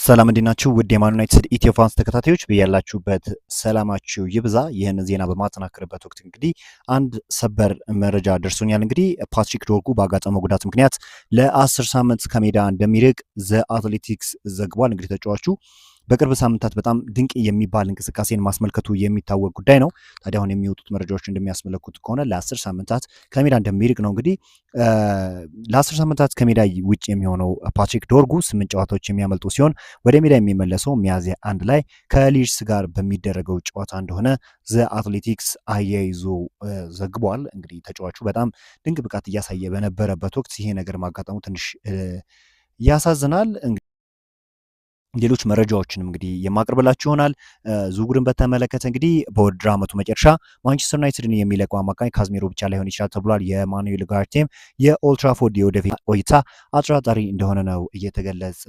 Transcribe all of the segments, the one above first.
ሰላም እንዲናችሁ ውድ የማን ዩናይትድ ኢትዮ ፋንስ ተከታታዮች በያላችሁበት ሰላማችሁ ይብዛ። ይህን ዜና በማጠናከርበት ወቅት እንግዲህ አንድ ሰበር መረጃ ደርሶኛል። እንግዲህ ፓትሪክ ዶርጉ ባጋጠመው ጉዳት ምክንያት ለ10 ሳምንት ከሜዳ እንደሚርቅ ዘ አትሌቲክስ ዘግቧል። እንግዲህ ተጫዋቹ በቅርብ ሳምንታት በጣም ድንቅ የሚባል እንቅስቃሴን ማስመልከቱ የሚታወቅ ጉዳይ ነው። ታዲያ አሁን የሚወጡት መረጃዎች እንደሚያስመለክቱት ከሆነ ለ10 ሳምንታት ከሜዳ እንደሚርቅ ነው። እንግዲህ ለ10 ሳምንታት ከሜዳ ውጭ የሚሆነው ፓትሪክ ዶርጉ 8 ጨዋታዎች የሚያመልጡ ሲሆን ወደ ሜዳ የሚመለሰው ሚያዝያ 1 ላይ ከሊድስ ጋር በሚደረገው ጨዋታ እንደሆነ ዘ አትሌቲክስ አያይዞ ዘግቧል። እንግዲህ ተጫዋቹ በጣም ድንቅ ብቃት እያሳየ በነበረበት ወቅት ይሄ ነገር ማጋጠሙ ትንሽ ያሳዝናል። ሌሎች መረጃዎችንም እንግዲህ የማቀርብላችሁ ይሆናል። ዝውውርን በተመለከተ እንግዲህ በውድድር ዓመቱ መጨረሻ ማንቸስተር ዩናይትድን የሚለቀው አማካኝ ካዝሜሮ ብቻ ላይሆን ይችላል ተብሏል። የማኑኤል ኡጋርቴም የኦልድ ትራፎርድ የወደፊት ቆይታ አጠራጣሪ እንደሆነ ነው እየተገለጸ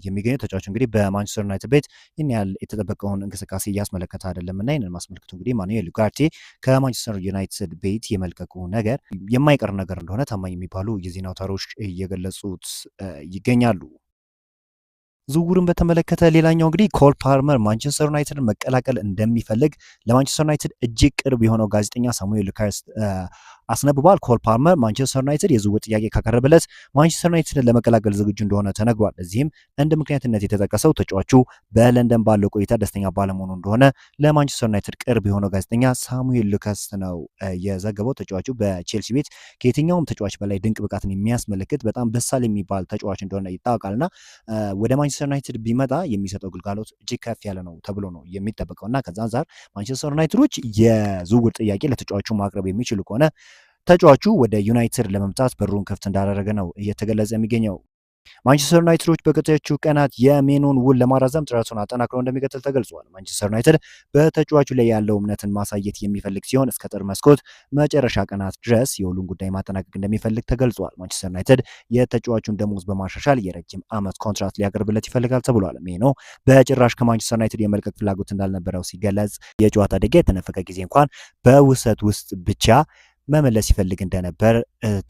የሚገኘው። ተጫዋቹ እንግዲህ በማንቸስተር ዩናይትድ ቤት ይህን ያህል የተጠበቀውን እንቅስቃሴ እያስመለከተ አይደለም እና ይህንን ማስመልከቱ እንግዲህ ማኑኤል ኡጋርቴ ከማንቸስተር ዩናይትድ ቤት የመልቀቁ ነገር የማይቀር ነገር እንደሆነ ታማኝ የሚባሉ የዜና አውታሮች እየገለጹት ይገኛሉ። ዝውውርን በተመለከተ ሌላኛው እንግዲህ ኮል ፓልመር ማንቸስተር ዩናይትድን መቀላቀል እንደሚፈልግ ለማንቸስተር ዩናይትድ እጅግ ቅርብ የሆነው ጋዜጠኛ ሳሙኤል ሉካስ አስነብቧል። ኮል ፓልመር ማንቸስተር ዩናይትድ የዝውውር ጥያቄ ካቀረበለት ማንቸስተር ዩናይትድን ለመቀላቀል ዝግጁ እንደሆነ ተነግሯል። እዚህም እንደ ምክንያትነት የተጠቀሰው ተጫዋቹ በለንደን ባለው ቆይታ ደስተኛ ባለመሆኑ እንደሆነ ለማንቸስተር ዩናይትድ ቅርብ የሆነው ጋዜጠኛ ሳሙኤል ሉካስ ነው የዘገበው። ተጫዋቹ በቼልሲ ቤት ከየትኛውም ተጫዋች በላይ ድንቅ ብቃትን የሚያስመለክት በጣም በሳል የሚባል ተጫዋች እንደሆነ ይታወቃልና ወደ ማንቸስተር ዩናይትድ ቢመጣ የሚሰጠው ግልጋሎት እጅግ ከፍ ያለ ነው ተብሎ ነው የሚጠበቀው እና ከዛ አንጻር ማንቸስተር ዩናይትዶች የዝውውር ጥያቄ ለተጫዋቹ ማቅረብ የሚችሉ ከሆነ ተጫዋቹ ወደ ዩናይትድ ለመምጣት በሩን ክፍት እንዳደረገ ነው እየተገለጸ የሚገኘው። ማንቸስተር ዩናይትዶች በቀጣዮቹ ቀናት የሜኑን ውል ለማራዘም ጥረቱን አጠናክረው እንደሚቀጥል ተገልጿል። ማንቸስተር ዩናይትድ በተጫዋቹ ላይ ያለው እምነትን ማሳየት የሚፈልግ ሲሆን እስከ ጥር መስኮት መጨረሻ ቀናት ድረስ የውሉን ጉዳይ ማጠናቀቅ እንደሚፈልግ ተገልጿል። ማንቸስተር ዩናይትድ የተጫዋቹን ደሞዝ በማሻሻል የረጅም ዓመት ኮንትራት ሊያቀርብለት ይፈልጋል ተብሏል። ሜኖ በጭራሽ ከማንቸስተር ዩናይትድ የመልቀቅ ፍላጎት እንዳልነበረው ሲገለጽ የጨዋታ ደጋ የተነፈቀ ጊዜ እንኳን በውሰት ውስጥ ብቻ መመለስ ይፈልግ እንደነበር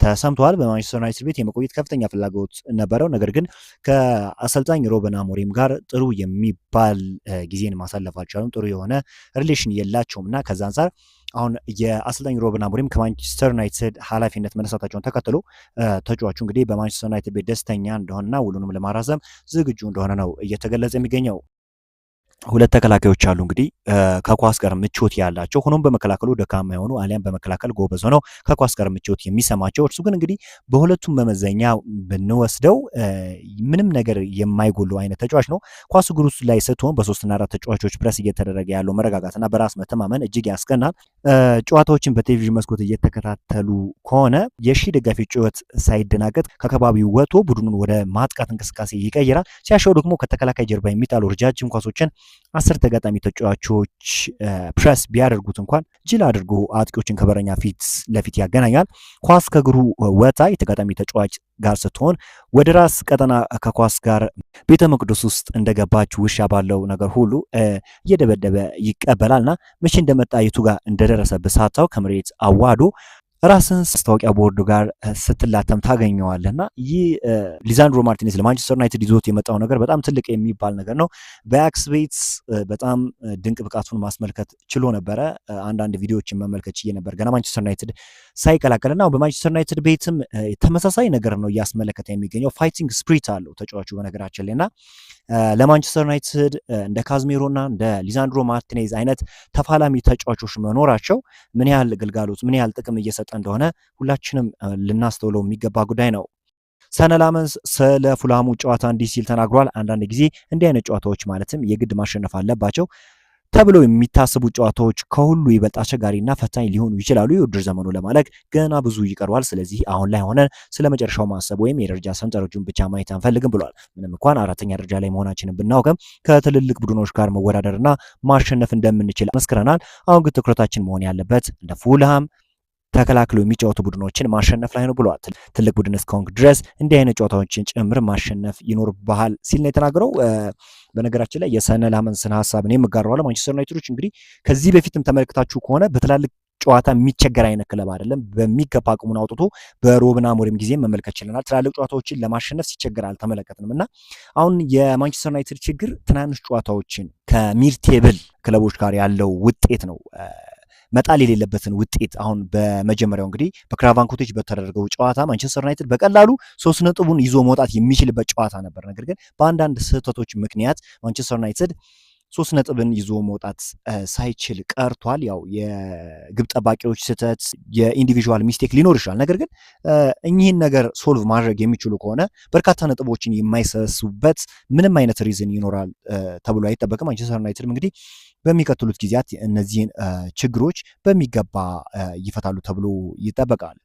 ተሰምቷል። በማንቸስተር ዩናይትድ ቤት የመቆየት ከፍተኛ ፍላጎት ነበረው። ነገር ግን ከአሰልጣኝ ሩበን አሞሪም ጋር ጥሩ የሚባል ጊዜን ማሳለፍ አልቻሉም። ጥሩ የሆነ ሪሌሽን የላቸውም እና ከዛ አንጻር አሁን የአሰልጣኝ ሩበን አሞሪም ከማንቸስተር ዩናይትድ ኃላፊነት መነሳታቸውን ተከትሎ ተጫዋቹ እንግዲህ በማንቸስተር ዩናይትድ ቤት ደስተኛ እንደሆነና ውሉንም ለማራዘም ዝግጁ እንደሆነ ነው እየተገለጸ የሚገኘው። ሁለት ተከላካዮች አሉ እንግዲህ ከኳስ ጋር ምቾት ያላቸው ሆኖም በመከላከሉ ደካማ የሆኑ አሊያም በመከላከል ጎበዝ ሆነው ከኳስ ጋር ምቾት የሚሰማቸው። እርሱ ግን እንግዲህ በሁለቱም መመዘኛ ብንወስደው ምንም ነገር የማይጎሉ አይነት ተጫዋች ነው። ኳስ እግሩ ላይ ስትሆን በሶስትና አራት ተጫዋቾች ፕረስ እየተደረገ ያለው መረጋጋትና በራስ መተማመን እጅግ ያስቀናል። ጨዋታዎችን በቴሌቪዥን መስኮት እየተከታተሉ ከሆነ የሺህ ደጋፊ ጩኸት ሳይደናገጥ ከከባቢው ወጥቶ ቡድኑን ወደ ማጥቃት እንቅስቃሴ ይቀይራል። ሲያሻው ደግሞ ከተከላካይ ጀርባ የሚጣሉ ረጃጅም ኳሶችን 10 ተጋጣሚ ተጫዋቾች ፕረስ ቢያደርጉት እንኳን ጅል አድርጎ አጥቂዎችን ከበረኛ ፊት ለፊት ያገናኛል። ኳስ ከእግሩ ወጣ የተጋጣሚ ተጫዋች ጋር ስትሆን ወደ ራስ ቀጠና ከኳስ ጋር ቤተ መቅደስ ውስጥ እንደገባች ውሻ ባለው ነገር ሁሉ እየደበደበ ይቀበላልና መቼ እንደመጣ የቱ ጋር እንደደረሰበት ሳታው ከመሬት አዋዶ ራስን ማስታወቂያ ቦርዱ ጋር ስትላተም ታገኘዋለና ይህ ሊዛንድሮ ማርቲኔዝ ለማንቸስተር ዩናይትድ ይዞት የመጣው ነገር በጣም ትልቅ የሚባል ነገር ነው። በአያክስ ቤት በጣም ድንቅ ብቃቱን ማስመልከት ችሎ ነበረ። አንዳንድ ቪዲዮዎችን መመልከት ችዬ ነበር ገና ማንቸስተር ዩናይትድ ሳይቀላቀልና በማንቸስተር ዩናይትድ ቤትም ተመሳሳይ ነገር ነው እያስመለከተ የሚገኘው። ፋይቲንግ ስፕሪት አለው ተጫዋቹ በነገራችን ላይና ለማንቸስተር ዩናይትድ እንደ ካዝሜሮና እንደ ሊዛንድሮ ማርቲኔዝ አይነት ተፋላሚ ተጫዋቾች መኖራቸው ምን ያህል ግልጋሎት ምን ያህል ጥቅም እየሰጠ እንደሆነ ሁላችንም ልናስተውለው የሚገባ ጉዳይ ነው። ሰነ ላመንስ ስለ ፉልሃሙ ጨዋታ እንዲህ ሲል ተናግሯል። አንዳንድ ጊዜ እንዲህ አይነት ጨዋታዎች ማለትም የግድ ማሸነፍ አለባቸው ተብለው የሚታሰቡ ጨዋታዎች ከሁሉ ይበልጥ አስቸጋሪና ፈታኝ ሊሆኑ ይችላሉ። የውድድር ዘመኑ ለማለቅ ገና ብዙ ይቀርዋል። ስለዚህ አሁን ላይ ሆነን ስለ መጨረሻው ማሰብ ወይም የደረጃ ሰንጠረዡን ብቻ ማየት አንፈልግም ብሏል። ምንም እንኳን 4ኛ ደረጃ ላይ መሆናችንን ብናውቅም ከትልልቅ ቡድኖች ጋር መወዳደርና ማሸነፍ እንደምንችል መስክረናል። አሁን ግን ትኩረታችን መሆን ያለበት እንደ ፉልሃም ተከላክለው የሚጫወቱ ቡድኖችን ማሸነፍ ላይ ነው ብሏል። ትልቅ ቡድን እስከሆንክ ድረስ እንዲህ አይነት ጨዋታዎችን ጭምር ማሸነፍ ይኖርብሃል ሲል ነው የተናገረው። በነገራችን ላይ የሰነ ላመንስን ሀሳብ ነው የምጋራው። ማንቸስተር ዩናይትዶች እንግዲህ ከዚህ በፊትም ተመልክታችሁ ከሆነ በትላልቅ ጨዋታ የሚቸገር አይነት ክለብ አይደለም። በሚገባ አቅሙን አውጥቶ በሩበን አሞሪም ጊዜ መመልከት ችለናል። ትላልቅ ጨዋታዎችን ለማሸነፍ ሲቸገር አልተመለከትንም እና አሁን የማንቸስተር ዩናይትድ ችግር ትናንሽ ጨዋታዎችን ከሚድ ቴብል ክለቦች ጋር ያለው ውጤት ነው። መጣል የሌለበትን ውጤት አሁን በመጀመሪያው እንግዲህ በክራቫን ኮቴጅ በተደረገው ጨዋታ ማንቸስተር ዩናይትድ በቀላሉ 3 ነጥቡን ይዞ መውጣት የሚችልበት ጨዋታ ነበር። ነገር ግን በአንዳንድ ስህተቶች ምክንያት ማንቸስተር ዩናይትድ 3 ነጥብን ይዞ መውጣት ሳይችል ቀርቷል። ያው የግብ ጠባቂዎች ስህተት፣ የኢንዲቪዥዋል ሚስቴክ ሊኖር ይችላል። ነገር ግን እኚህን ነገር ሶልቭ ማድረግ የሚችሉ ከሆነ በርካታ ነጥቦችን የማይሰሱበት ምንም አይነት ሪዝን ይኖራል ተብሎ አይጠበቅም። ማንቸስተር ዩናይትድም እንግዲህ በሚቀጥሉት ጊዜያት እነዚህን ችግሮች በሚገባ ይፈታሉ ተብሎ ይጠበቃል።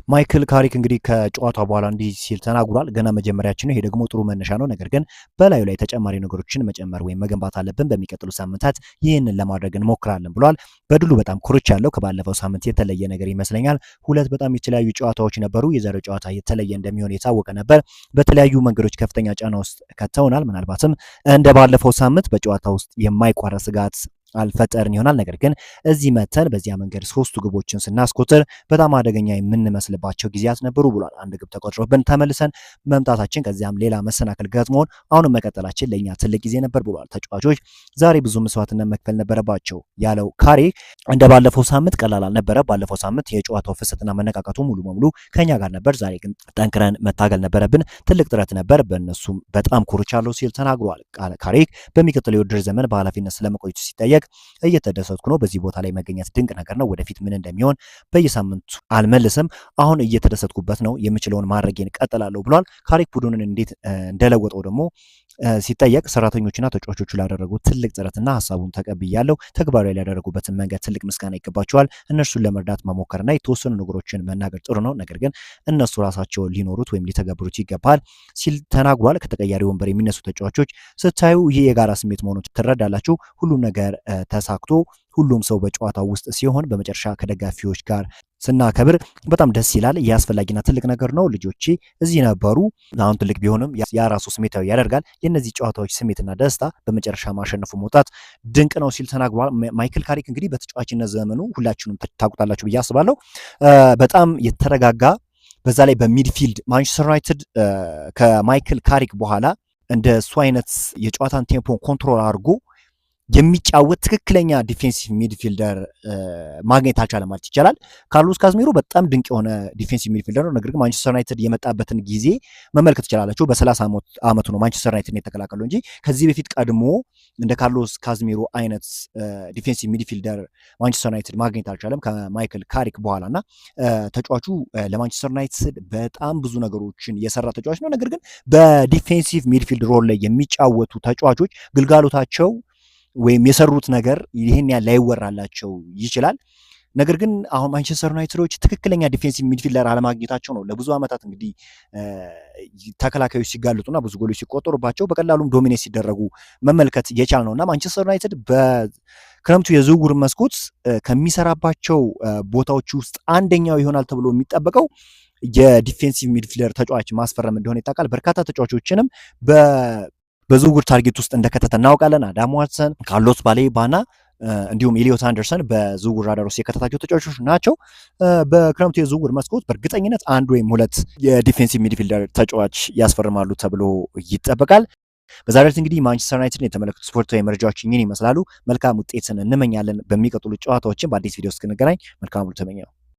ማይክል ካሪክ እንግዲህ ከጨዋታው በኋላ እንዲህ ሲል ተናግሯል። ገና መጀመሪያችን ነው፣ ይሄ ደግሞ ጥሩ መነሻ ነው። ነገር ግን በላዩ ላይ ተጨማሪ ነገሮችን መጨመር ወይም መገንባት አለብን። በሚቀጥሉ ሳምንታት ይህንን ለማድረግ እንሞክራለን ብሏል። በድሉ በጣም ኩርቻ ያለው ከባለፈው ሳምንት የተለየ ነገር ይመስለኛል። ሁለት በጣም የተለያዩ ጨዋታዎች ነበሩ። የዛሬው ጨዋታ የተለየ እንደሚሆን የታወቀ ነበር። በተለያዩ መንገዶች ከፍተኛ ጫና ውስጥ ከተውናል። ምናልባትም እንደ ባለፈው ሳምንት በጨዋታ ውስጥ የማይቋረጥ ስጋት አልፈጠርን ይሆናል። ነገር ግን እዚህ መተን በዚያ መንገድ 3 ግቦችን ስናስቆጥር በጣም አደገኛ የምንመስልባቸው ጊዜያት ነበሩ ብሏል። አንድ ግብ ተቆጥሮብን ተመልሰን መምጣታችን ከዚያም ሌላ መሰናክል ገጥሞን አሁንም መቀጠላችን ለእኛ ትልቅ ጊዜ ነበር ብሏል። ተጫዋቾች ዛሬ ብዙ መስዋዕትነት መክፈል ነበረባቸው ያለው ካሪክ እንደ ባለፈው ሳምንት ቀላል አልነበረ። ባለፈው ሳምንት የጨዋታው ፍሰትና መነቃቃቱ ሙሉ በሙሉ ከኛ ጋር ነበር። ዛሬ ግን ጠንክረን መታገል ነበረብን። ትልቅ ጥረት ነበር፣ በእነሱም በጣም ኮርቻለሁ ሲል ተናግሯል። ካሪክ በሚቀጥለው የውድድር ዘመን በኃላፊነት ስለመቆየቱ ሲጠየቅ እየተደሰትኩ ነው። በዚህ ቦታ ላይ መገኘት ድንቅ ነገር ነው። ወደፊት ምን እንደሚሆን በየሳምንቱ አልመልስም። አሁን እየተደሰትኩበት ነው። የምችለውን ማድረጌን ቀጥላለሁ ብሏል። ካሪክ ቡድኑን እንዴት እንደለወጠው ደግሞ ሲጠየቅ ሰራተኞችና ተጫዋቾቹ ላደረጉት ትልቅ ጥረትና ሀሳቡን ተቀብያለሁ። ተግባራዊ ላደረጉበትን መንገድ ትልቅ ምስጋና ይገባቸዋል። እነርሱን ለመርዳት መሞከርና የተወሰኑ ነገሮችን መናገር ጥሩ ነው፣ ነገር ግን እነሱ ራሳቸው ሊኖሩት ወይም ሊተገብሩት ይገባል ሲል ተናግሯል። ከተቀያሪ ወንበር የሚነሱ ተጫዋቾች ስታዩ ይህ የጋራ ስሜት መሆኑን ትረዳላችሁ። ሁሉም ነገር ተሳክቶ ሁሉም ሰው በጨዋታው ውስጥ ሲሆን በመጨረሻ ከደጋፊዎች ጋር ስናከብር በጣም ደስ ይላል። ይህ አስፈላጊና ትልቅ ነገር ነው። ልጆቼ እዚህ ነበሩ። አሁን ትልቅ ቢሆንም ያ ራሱ ስሜታዊ ያደርጋል። የእነዚህ ጨዋታዎች ስሜትና ደስታ በመጨረሻ ማሸነፉ መውጣት ድንቅ ነው ሲል ተናግሯል። ማይክል ካሪክ እንግዲህ በተጫዋችነት ዘመኑ ሁላችሁንም ታውቁታላችሁ ብዬ አስባለሁ። በጣም የተረጋጋ በዛ ላይ በሚድፊልድ ማንቸስተር ዩናይትድ ከማይክል ካሪክ በኋላ እንደ እሱ አይነት የጨዋታን ቴምፖ ኮንትሮል አድርጎ የሚጫወት ትክክለኛ ዲፌንሲቭ ሚድፊልደር ማግኘት አልቻለም ማለት ይቻላል። ካርሎስ ካዝሚሮ በጣም ድንቅ የሆነ ዲፌንሲቭ ሚድፊልደር ነው። ነገር ግን ማንቸስተር ዩናይትድ የመጣበትን ጊዜ መመልከት ትችላላችሁ። በ30 ዓመቱ ነው ማንቸስተር ዩናይትድ የተቀላቀለው እንጂ ከዚህ በፊት ቀድሞ እንደ ካርሎስ ካዝሚሮ አይነት ዲፌንሲቭ ሚድፊልደር ማንቸስተር ዩናይትድ ማግኘት አልቻለም ከማይክል ካሪክ በኋላ እና ተጫዋቹ ለማንቸስተር ዩናይትድ በጣም ብዙ ነገሮችን የሰራ ተጫዋች ነው። ነገር ግን በዲፌንሲቭ ሚድፊልድ ሮል ላይ የሚጫወቱ ተጫዋቾች ግልጋሎታቸው ወይም የሰሩት ነገር ይህን ያህል ላይወራላቸው ይችላል። ነገር ግን አሁን ማንቸስተር ዩናይትዶች ትክክለኛ ዲፌንሲቭ ሚድፊልደር አለማግኘታቸው ነው ለብዙ ዓመታት እንግዲህ ተከላካዮች ሲጋለጡና ብዙ ጎሎች ሲቆጠሩባቸው በቀላሉም ዶሚኔት ሲደረጉ መመልከት የቻል ነውና ማንቸስተር ዩናይትድ በክረምቱ የዝውውር መስኮት ከሚሰራባቸው ቦታዎች ውስጥ አንደኛው ይሆናል ተብሎ የሚጠበቀው የዲፌንሲቭ ሚድፊልደር ተጫዋች ማስፈረም እንደሆነ ይታወቃል። በርካታ ተጫዋቾችንም በዝውውር ታርጌት ውስጥ እንደከተተ እናውቃለን። አዳም ዋትሰን፣ ካርሎስ ባሌባና እንዲሁም ኤሊዮት አንደርሰን በዝውውር ራዳር ውስጥ የከተታቸው ተጫዋቾች ናቸው። በክረምቱ የዝውውር መስኮት በእርግጠኝነት 1 ወይም 2 የዲፌንሲቭ ሚድፊልደር ተጫዋች ያስፈርማሉ ተብሎ ይጠበቃል። በዛሬ ዕለት እንግዲህ ማንቸስተር ዩናይትድን የተመለከቱ ስፖርታዊ መረጃዎች ይህን ይመስላሉ። መልካም ውጤትን እንመኛለን። በሚቀጥሉ ጨዋታዎችን በአዲስ ቪዲዮ እስክንገናኝ መልካም ሁሉ ተመኘው።